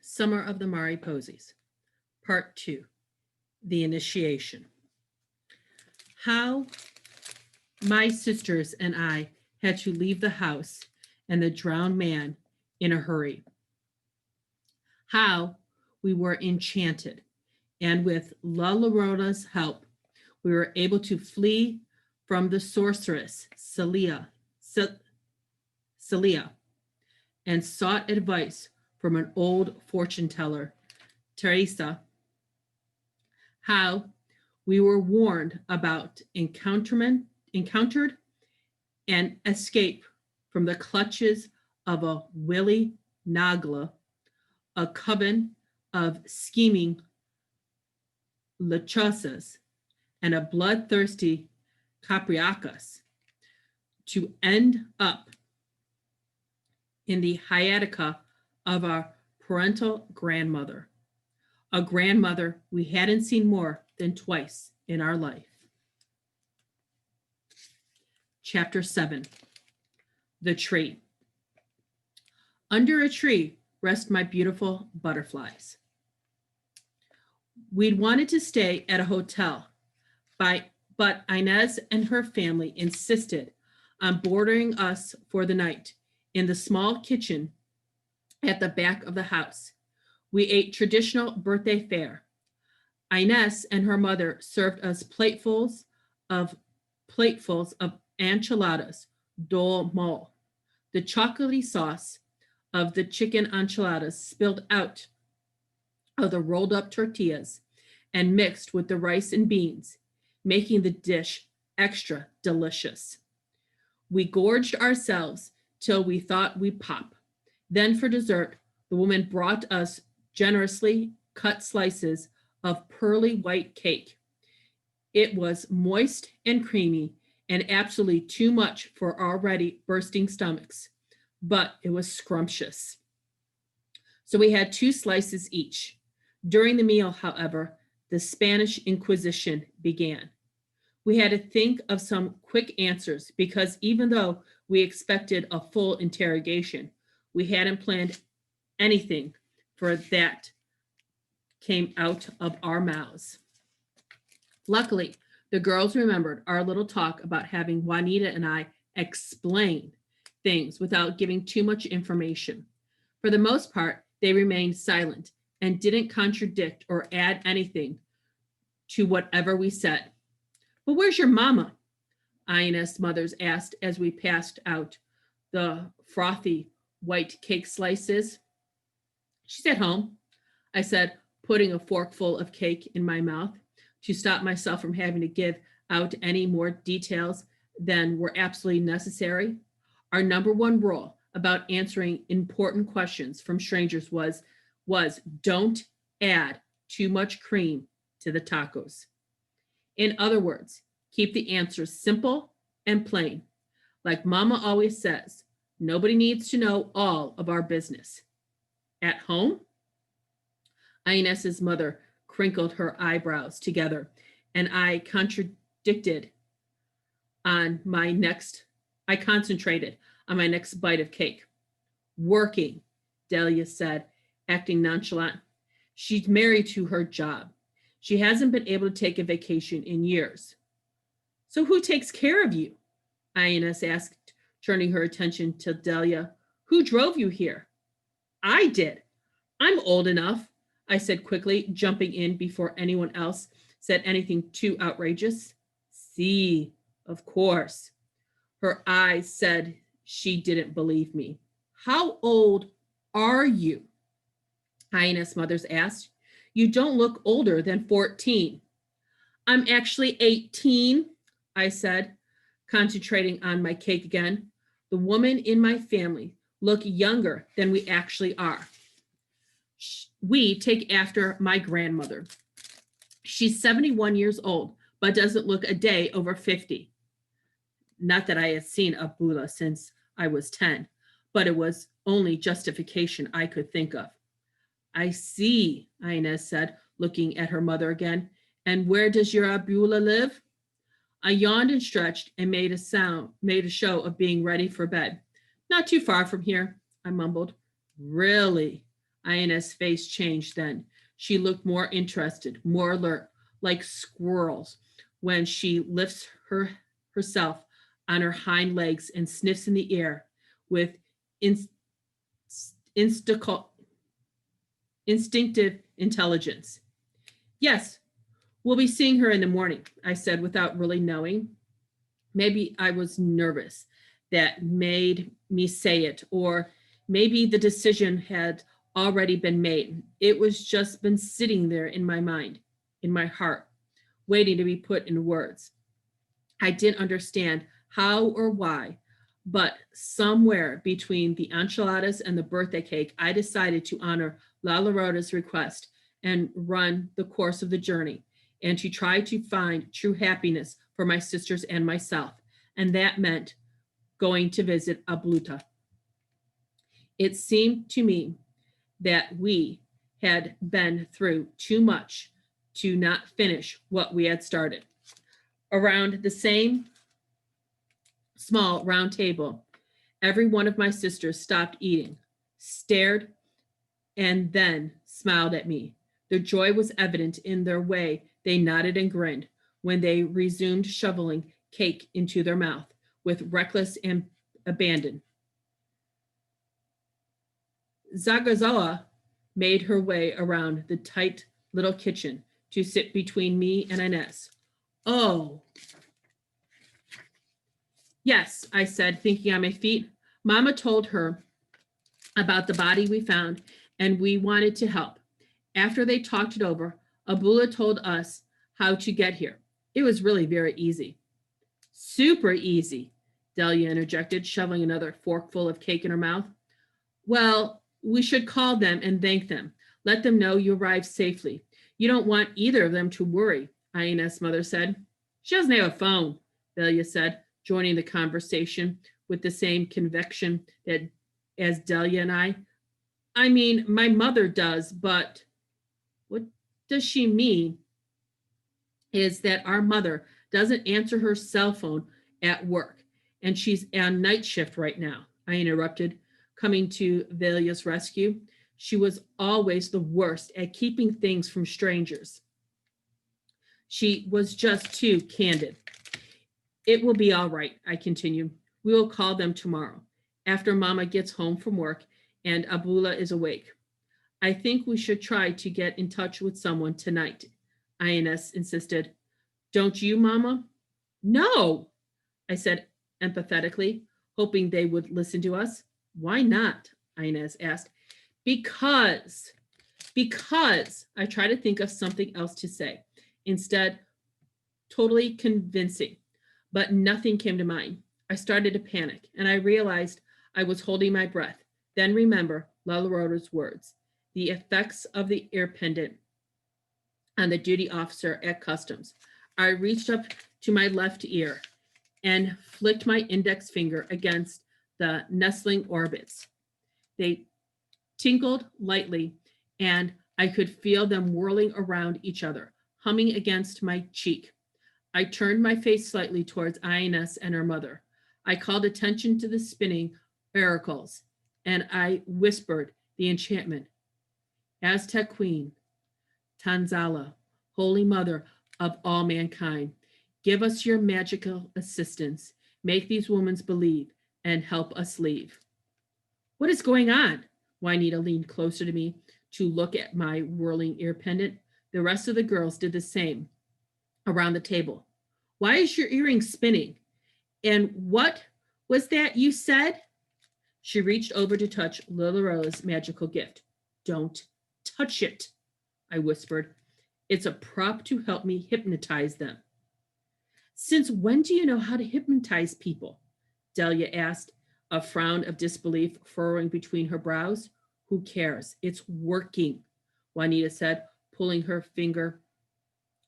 Summer of the Mariposas, Part 2, The Initiation. How my sisters and I had to leave the house and the drowned man in a hurry. How we were enchanted, and with La Llorona's help, we were able to flee from the sorceress Celia, and sought advice from an old fortune teller, Teresa. How we were warned about encountered and escape from the clutches of a Willy Nagla, a coven of scheming lechosas, and a bloodthirsty capriacas to end up in the hiatica of our parental grandmother, a grandmother we hadn't seen more than twice in our life. Chapter 7, The Tree. Under a tree rest my beautiful butterflies. We'd wanted to stay at a hotel, but Inez and her family insisted on boarding us for the night in the small kitchen at the back of the house. We ate traditional birthday fare. Inez and her mother served us platefuls of enchiladas, dol mole. The chocolatey sauce of the chicken enchiladas spilled out of the rolled up tortillas and mixed with the rice and beans, making the dish extra delicious. We gorged ourselves till we thought we'd pop. Then for dessert, the woman brought us generously cut slices of pearly white cake. It was moist and creamy and absolutely too much for already bursting stomachs, but it was scrumptious. So we had 2 slices each. During the meal, however, the Spanish Inquisition began. We had to think of some quick answers because even though we expected a full interrogation, we hadn't planned anything for that came out of our mouths. Luckily, the girls remembered our little talk about having Juanita and I explain things without giving too much information. For the most part, they remained silent and didn't contradict or add anything to whatever we said. But where's your mama? Inez Mothers asked as we passed out the frothy white cake slices. She's at home, I said, putting a forkful of cake in my mouth to stop myself from having to give out any more details than were absolutely necessary. Our number one rule about answering important questions from strangers was don't add too much cream to the tacos. In other words, keep the answers simple and plain. Like Mama always says, nobody needs to know all of our business. At home? Inez's mother crinkled her eyebrows together, and I concentrated on my next bite of cake. Working, Delia said, acting nonchalant. She's married to her job. She hasn't been able to take a vacation in years. So who takes care of you? Inez asked, turning her attention to Delia. Who drove you here? I did. I'm old enough, I said quickly, jumping in before anyone else said anything too outrageous. See, of course. Her eyes said she didn't believe me. How old are you? Inez Mothers asked. You don't look older than 14. I'm actually 18, I said, concentrating on my cake again. The women in my family look younger than we actually are. We take after my grandmother. She's 71 years old, but doesn't look a day over 50. Not that I had seen a Bula since I was 10, but it was only justification I could think of. I see, Inez said, looking at her mother again. And where does your Abula live? I yawned and stretched and made a show of being ready for bed. Not too far from here, I mumbled. Really? Ines' face changed then. She looked more interested, more alert, like squirrels when she lifts herself on her hind legs and sniffs in the air with in, instinctive intelligence. Yes, we'll be seeing her in the morning, I said without really knowing. Maybe I was nervous that made me say it, or maybe the decision had already been made. It was just been sitting there in my mind, in my heart, waiting to be put in words. I didn't understand how or why, but somewhere between the enchiladas and the birthday cake, I decided to honor La Llorota's request and run the course of the journey and to try to find true happiness for my sisters and myself. And that meant going to visit Abluta. It seemed to me that we had been through too much to not finish what we had started. Around the same small round table, every one of my sisters stopped eating, stared, and then smiled at me. Their joy was evident in their way. They nodded and grinned when they resumed shoveling cake into their mouth with reckless abandon. Zagazoa made her way around the tight little kitchen to sit between me and Ines. Oh, yes, I said, thinking on my feet. Mama told her about the body we found, and we wanted to help. After they talked it over, Abula told us how to get here. It was really very easy. Super easy, Delia interjected, shoveling another forkful of cake in her mouth. Well, we should call them and thank them. Let them know you arrived safely. You don't want either of them to worry, Ines' mother said. She doesn't have a phone, Delia said, joining the conversation with the same conviction that as Delia and I. I mean, my mother does, but what does she mean is that our mother doesn't answer her cell phone at work, and she's on night shift right now, I interrupted, coming to Velia's rescue. She was always the worst at keeping things from strangers. She was just too candid. It will be all right, I continued. We will call them tomorrow, after Mama gets home from work and Abula is awake. I think we should try to get in touch with someone tonight, Ines insisted. Don't you, Mama? No, I said empathetically, hoping they would listen to us. Why not? Ines asked. Because, because I tried to think of something else to say. Instead, totally convincing, but nothing came to mind. I started to panic, and I realized I was holding my breath. Then remember La Llorota's words, the effects of the ear pendant on the duty officer at customs. I reached up to my left ear and flicked my index finger against the nestling orbits. They tinkled lightly, and I could feel them whirling around each other, humming against my cheek. I turned my face slightly towards Ines and her mother. I called attention to the spinning oracles, and I whispered the enchantment. Aztec Queen, Tanzala, Holy Mother of all mankind, give us your magical assistance. Make these women believe and help us leave. What is going on? Juanita leaned closer to me to look at my whirling ear pendant. The rest of the girls did the same around the table. Why is your earring spinning? And what was that you said? She reached over to touch Lila Rose's magical gift. Don't touch it, I whispered. It's a prop to help me hypnotize them. Since when do you know how to hypnotize people? Delia asked, a frown of disbelief furrowing between her brows. Who cares? It's working, Juanita said, pulling her finger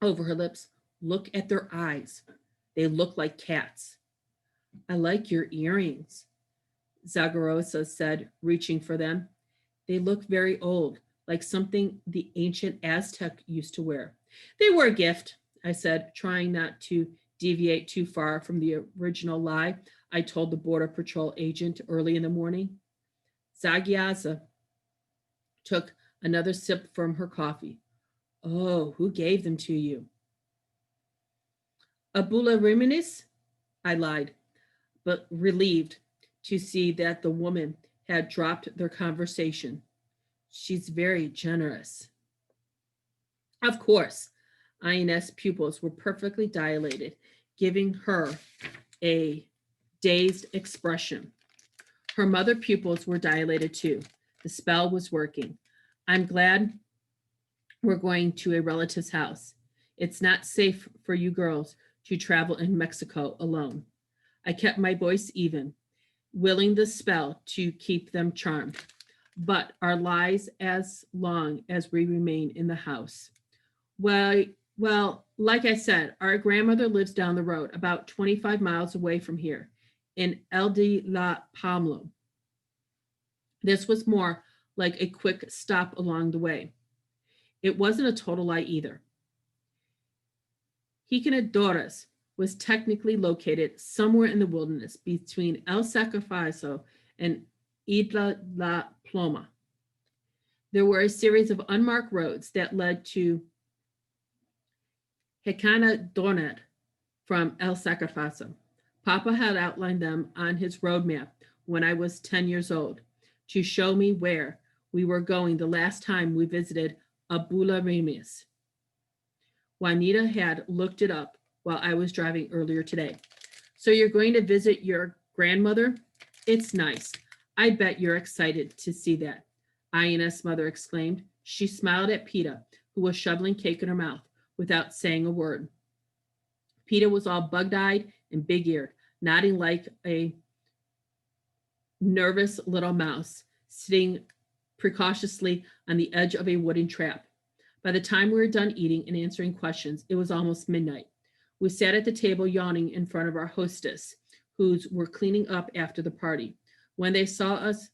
over her lips. Look at their eyes. They look like cats. I like your earrings, Zagarosa said, reaching for them. They look very old, like something the ancient Aztec used to wear. They were a gift, I said, trying not to deviate too far from the original lie I told the Border Patrol agent early in the morning. Zagiaza took another sip from her coffee. Oh, who gave them to you? Abula Reminis? I lied, but relieved to see that the woman had dropped their conversation. She's very generous. Of course, INS pupils were perfectly dilated, giving her a dazed expression. Her mother pupils were dilated too. The spell was working. I'm glad we're going to a relative's house. It's not safe for you girls to travel in Mexico alone. I kept my voice even, willing the spell to keep them charmed. But our lies as long as we remain in the house. Well, like I said, our grandmother lives down the road, about 25 miles away from here, in El de la Palma. This was more like a quick stop along the way. It wasn't a total lie either. Jiquinadoras was technically located somewhere in the wilderness between El Sacrificio and Isla La Ploma. There were a series of unmarked roads that led to Jiquinadoras from El Sacrificio. Papa had outlined them on his road map when I was 10 years old to show me where we were going the last time we visited Abula Remis. Juanita had looked it up while I was driving earlier today. So you're going to visit your grandmother? It's nice. I bet you're excited to see that, Ina's mother exclaimed. She smiled at Peta, who was shoveling cake in her mouth without saying a word. Peta was all bug-eyed and big-eared, nodding like a nervous little mouse, sitting precautiously on the edge of a wooden trap. By the time we were done eating and answering questions, it was almost midnight. We sat at the table yawning in front of our hostess, who were cleaning up after the party. When they saw us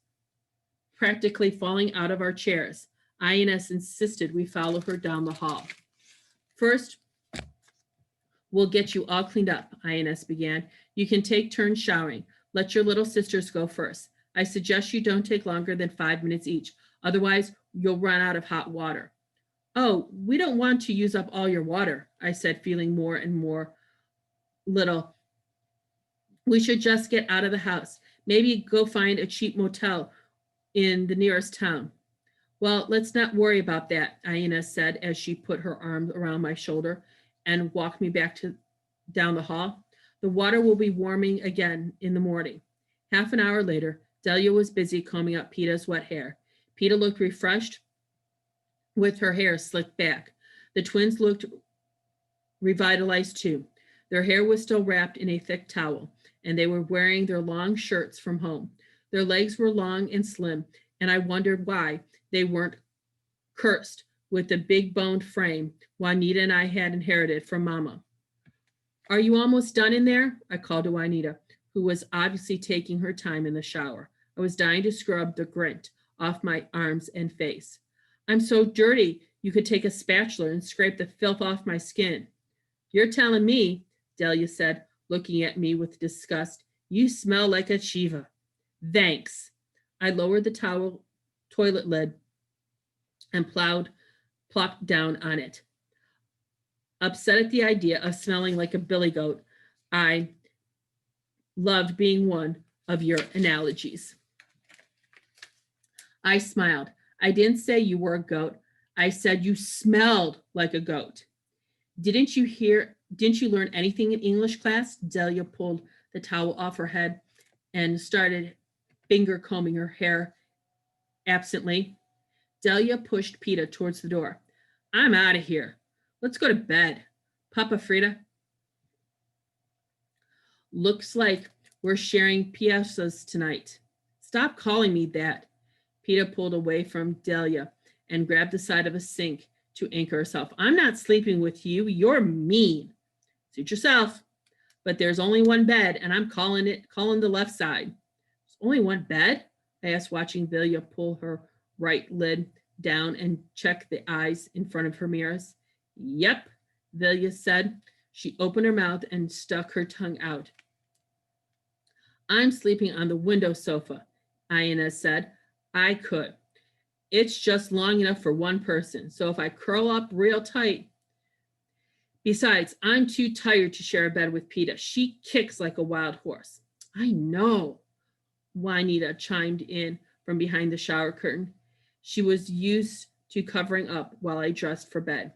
practically falling out of our chairs, INS insisted we follow her down the hall. First, we'll get you all cleaned up, INS began. You can take turns showering. Let your little sisters go first. I suggest you don't take longer than 5 minutes each. Otherwise, you'll run out of hot water. Oh, we don't want to use up all your water, I said, feeling more and more little. We should just get out of the house. Maybe go find a cheap motel in the nearest town. Well, let's not worry about that, Inez said as she put her arm around my shoulder and walked me back down the hall. The water will be warming again in the morning. Half an hour later, Delia was busy combing up Peta's wet hair. Peta looked refreshed with her hair slicked back. The twins looked revitalized too. Their hair was still wrapped in a thick towel, and they were wearing their long shirts from home. Their legs were long and slim, and I wondered why they weren't cursed with the big boned frame Juanita and I had inherited from Mama. Are you almost done in there? I called to Juanita, who was obviously taking her time in the shower. I was dying to scrub the grit off my arms and face. I'm so dirty, you could take a spatula and scrape the filth off my skin. You're telling me, Delia said, looking at me with disgust. You smell like a Shiva. Thanks. I lowered the toilet lid and plopped down on it. Upset at the idea of smelling like a billy goat, I loved being one of your analogies. I smiled. I didn't say you were a goat. I said you smelled like a goat. Didn't you learn anything in English class? Delia pulled the towel off her head and started finger combing her hair absently. Delia pushed Peta towards the door. I'm out of here. Let's go to bed. Papa Frida. Looks like we're sharing piezas tonight. Stop calling me that. Peta pulled away from Delia and grabbed the side of a sink to anchor herself. I'm not sleeping with you. You're mean. Suit yourself. But there's only one bed, and I'm calling the left side. There's only one bed? I asked, watching Delia pull her right lid down and check the eyes in front of her mirrors. Yep, Delia said. She opened her mouth and stuck her tongue out. I'm sleeping on the window sofa, Inez said. I could. It's just long enough for one person. So if I curl up real tight, besides, I'm too tired to share a bed with Peta. She kicks like a wild horse. I know, Juanita chimed in from behind the shower curtain. She was used to covering up while I dressed for bed.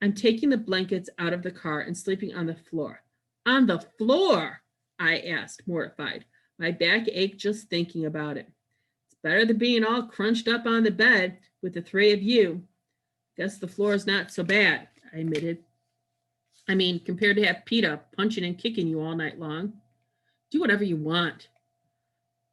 I'm taking the blankets out of the car and sleeping on the floor. On the floor? I asked, mortified. My back ached just thinking about it. It's better than being all crunched up on the bed with the three of you. Guess the floor is not so bad, I admitted. I mean, compared to have Peta punching and kicking you all night long. Do whatever you want.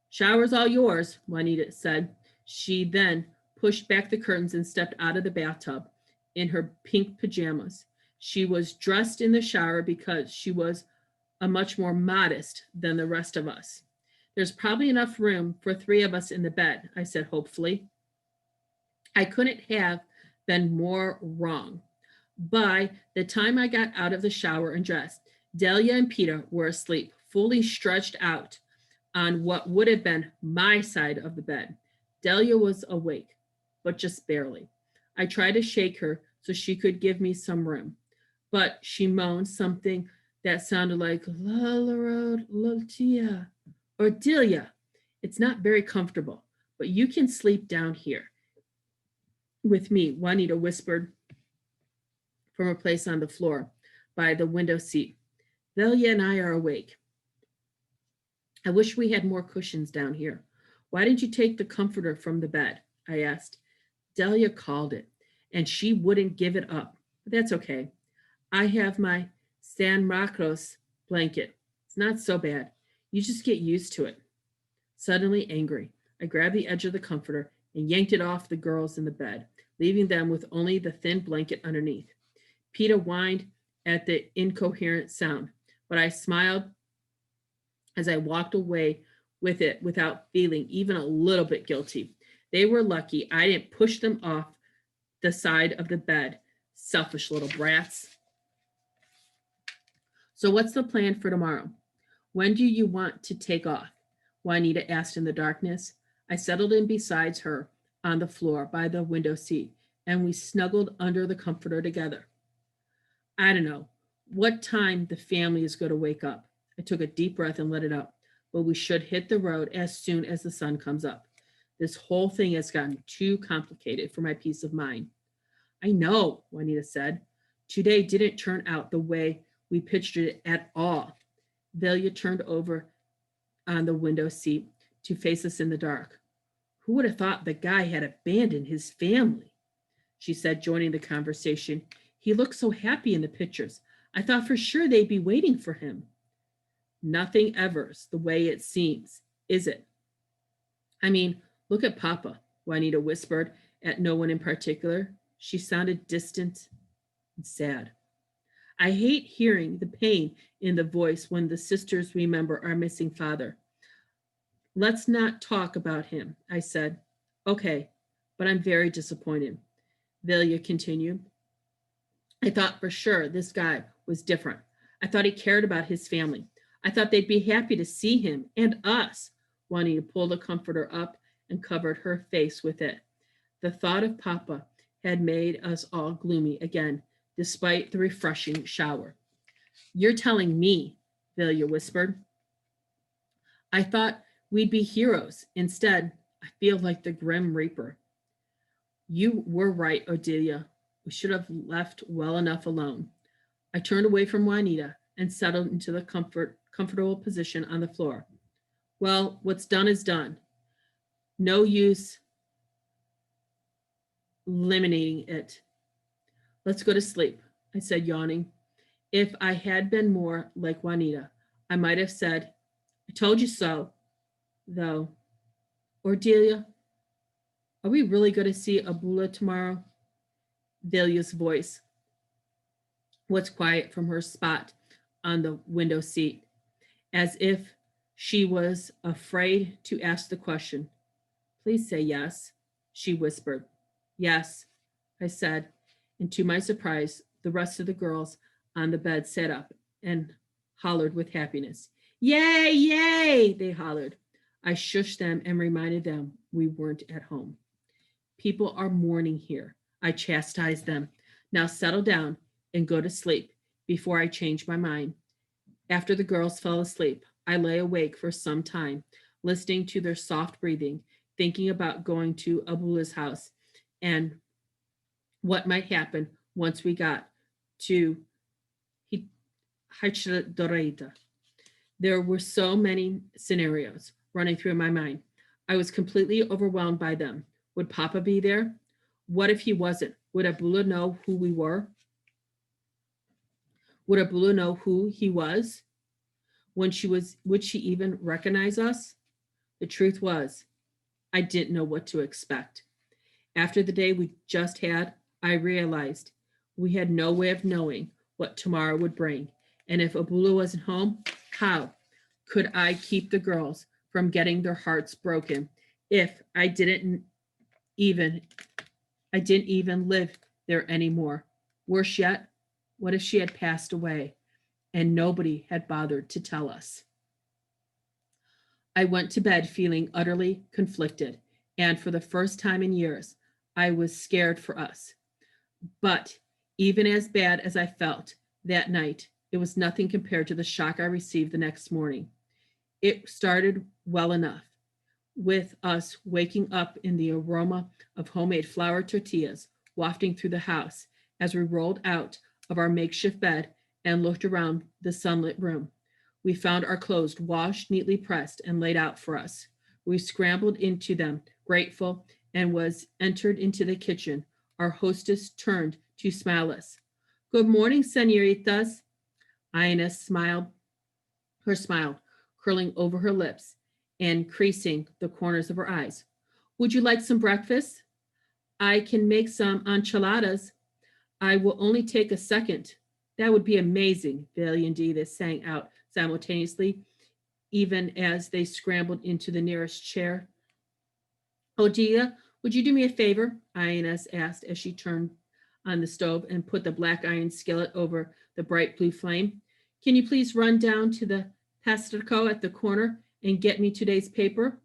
Shower's all yours, Juanita said. She then pushed back the curtains and stepped out of the bathtub in her pink pajamas. She was dressed in the shower because she was a much more modest than the rest of us. There's probably enough room for three of us in the bed, I said hopefully. I couldn't have been more wrong. By the time I got out of the shower and dressed, Delia and Peta were asleep, fully stretched out on what would have been my side of the bed. Delia was awake, but just barely. I tried to shake her so she could give me some room, but she moaned something that sounded like Lutia or Delia. It's not very comfortable, but you can sleep down here with me, Juanita whispered from a place on the floor by the window seat. Delia and I are awake. I wish we had more cushions down here. Why didn't you take the comforter from the bed? I asked. Delia called it, and she wouldn't give it up. But that's okay. I have my San Marcos blanket. It's not so bad. You just get used to it. Suddenly angry, I grabbed the edge of the comforter and yanked it off the girls in the bed, leaving them with only the thin blanket underneath. Peta whined at the incoherent sound, but I smiled as I walked away with it without feeling even a little bit guilty. They were lucky I didn't push them off the side of the bed. Selfish little brats. So, what's the plan for tomorrow? When do you want to take off? Juanita asked in the darkness. I settled in beside her on the floor by the window seat, and we snuggled under the comforter together. I don't know what time the family is going to wake up. I took a deep breath and let it out, but we should hit the road as soon as the sun comes up. This whole thing has gotten too complicated for my peace of mind. I know, Juanita said. Today didn't turn out the way we pictured it at all. Velia turned over on the window seat to face us in the dark. Who would have thought the guy had abandoned his family? She said, joining the conversation. He looked so happy in the pictures. I thought for sure they'd be waiting for him. Nothing ever's the way it seems, is it? I mean, look at Papa, Juanita whispered at no one in particular. She sounded distant and sad. I hate hearing the pain in the voice when the sisters remember our missing father. Let's not talk about him, I said. Okay, but I'm very disappointed, Velia continued. I thought for sure this guy was different. I thought he cared about his family. I thought they'd be happy to see him and us. Juanita pulled the comforter up and covered her face with it. The thought of Papa had made us all gloomy again, despite the refreshing shower. You're telling me, Velia whispered. I thought we'd be heroes. Instead, I feel like the Grim Reaper. You were right, Odelia. We should have left well enough alone. I turned away from Juanita and settled into the comfortable position on the floor. Well, what's done is done. No use eliminating it. Let's go to sleep, I said, yawning. If I had been more like Juanita, I might have said, I told you so, though. Ordelia, are we really going to see Abula tomorrow? Delia's voice was quiet from her spot on the window seat, as if she was afraid to ask the question. Please say yes, she whispered. Yes, I said, and to my surprise, the rest of the girls on the bed sat up and hollered with happiness. Yay, yay, they hollered. I shushed them and reminded them we weren't at home. People are mourning here. I chastised them. Now settle down and go to sleep before I change my mind. After the girls fell asleep, I lay awake for some time, listening to their soft breathing, thinking about going to Abula's house and what might happen once we got to Hachidoreda. There were so many scenarios running through my mind. I was completely overwhelmed by them. Would Papa be there? What if he wasn't? Would Abula know who we were? Would Abula know who he was? When she was, would she even recognize us? The truth was, I didn't know what to expect. After the day we just had, I realized we had no way of knowing what tomorrow would bring. And if Abula wasn't home, how could I keep the girls from getting their hearts broken if even I didn't even live there anymore? Worse yet, what if she had passed away and nobody had bothered to tell us? I went to bed feeling utterly conflicted, and for the first time in years, I was scared for us. But even as bad as I felt that night, it was nothing compared to the shock I received the next morning. It started well enough, with us waking up in the aroma of homemade flour tortillas wafting through the house as we rolled out of our makeshift bed and looked around the sunlit room. We found our clothes washed, neatly pressed, and laid out for us. We scrambled into them, grateful, and was entered into the kitchen. Our hostess turned to smile us. Good morning, senoritas. Ines smiled, her smile curling over her lips and creasing the corners of her eyes. Would you like some breakfast? I can make some enchiladas. I will only take a second. That would be amazing, Billy and Edith sang out simultaneously, even as they scrambled into the nearest chair. Odia, would you do me a favor? Ines asked as she turned on the stove and put the black iron skillet over the bright blue flame. Can you please run down to the Pastrico at the corner and get me today's paper?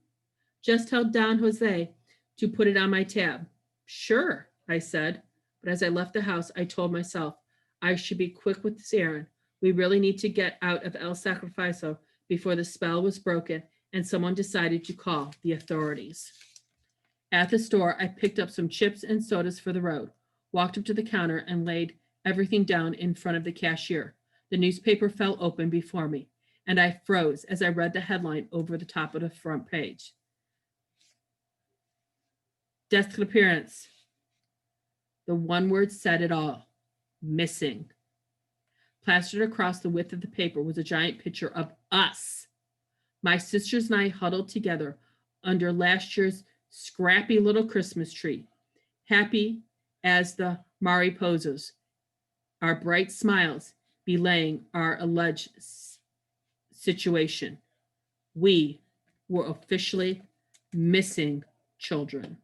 Just tell Don Jose to put it on my tab. Sure, I said. But as I left the house, I told myself I should be quick with this errand. We really need to get out of El Sacrificio before the spell was broken and someone decided to call the authorities. At the store, I picked up some chips and sodas for the road, walked up to the counter, and laid everything down in front of the cashier. The newspaper fell open before me, and I froze as I read the headline over the top of the front page. Disappearance. The one word said it all. Missing. Plastered across the width of the paper was a giant picture of us. My sisters and I huddled together under last year's scrappy little Christmas tree, happy as the Mariposas, our bright smiles belaying our alleged situation. We were officially missing children.